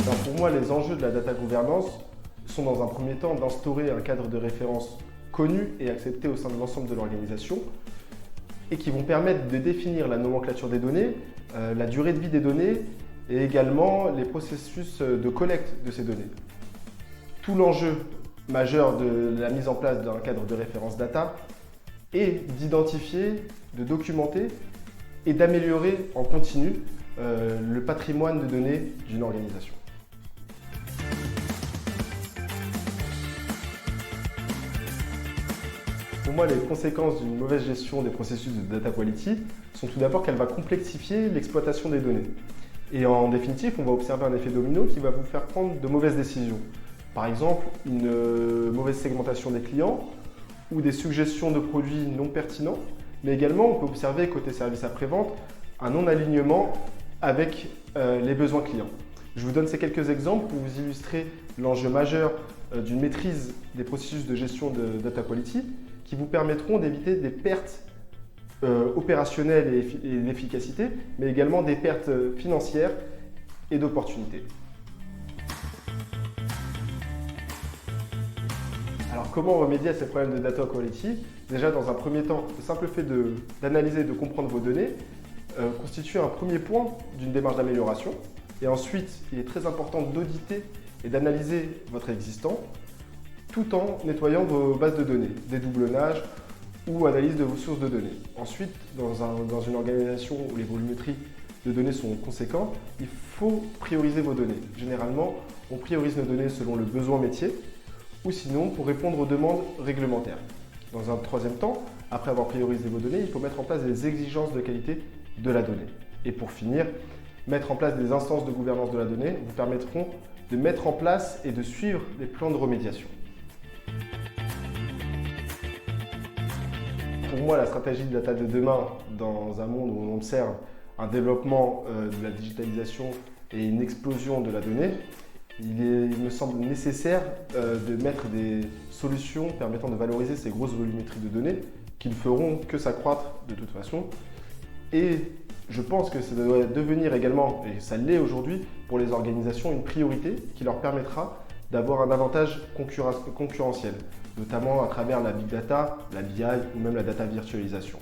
Alors pour moi, les enjeux de la data gouvernance sont dans un premier temps d'instaurer un cadre de référence connu et accepté au sein de l'ensemble de l'organisation et qui vont permettre de définir la nomenclature des données, la durée de vie des données et également les processus de collecte de ces données. Tout l'enjeu majeur de la mise en place d'un cadre de référence data est d'identifier, de documenter et d'améliorer en continu le patrimoine de données d'une organisation. Pour moi, les conséquences d'une mauvaise gestion des processus de data quality sont tout d'abord qu'elle va complexifier l'exploitation des données. Et en définitive, on va observer un effet domino qui va vous faire prendre de mauvaises décisions. Par exemple, une mauvaise segmentation des clients ou des suggestions de produits non pertinents. Mais également, on peut observer côté service après-vente un non-alignement avec les besoins clients. Je vous donne ces quelques exemples pour vous illustrer l'enjeu majeur d'une maîtrise des processus de gestion de data quality qui vous permettront d'éviter des pertes opérationnelles et d'efficacité, mais également des pertes financières et d'opportunités. Alors comment remédier à ces problèmes de data quality? Déjà, dans un premier temps, le simple fait d'analyser et de comprendre vos données constitue un premier point d'une démarche d'amélioration. Et ensuite, il est très important d'auditer et d'analyser votre existant tout en nettoyant vos bases de données, dédoublonnage ou analyse de vos sources de données. Ensuite, dans une organisation où les volumétries de données sont conséquentes, il faut prioriser vos données. Généralement, on priorise nos données selon le besoin métier ou sinon pour répondre aux demandes réglementaires. Dans un troisième temps, après avoir priorisé vos données, il faut mettre en place des exigences de qualité de la donnée. Et pour finir, mettre en place des instances de gouvernance de la donnée vous permettront de mettre en place et de suivre les plans de remédiation. Pour moi, la stratégie de data de demain, dans un monde où on observe un développement de la digitalisation et une explosion de la donnée, il me semble nécessaire de mettre des solutions permettant de valoriser ces grosses volumétries de données qui ne feront que s'accroître de toute façon. Et je pense que ça doit devenir également, et ça l'est aujourd'hui, pour les organisations, une priorité qui leur permettra d'avoir un avantage concurrentiel, notamment à travers la big data, la BI ou même la data virtualisation.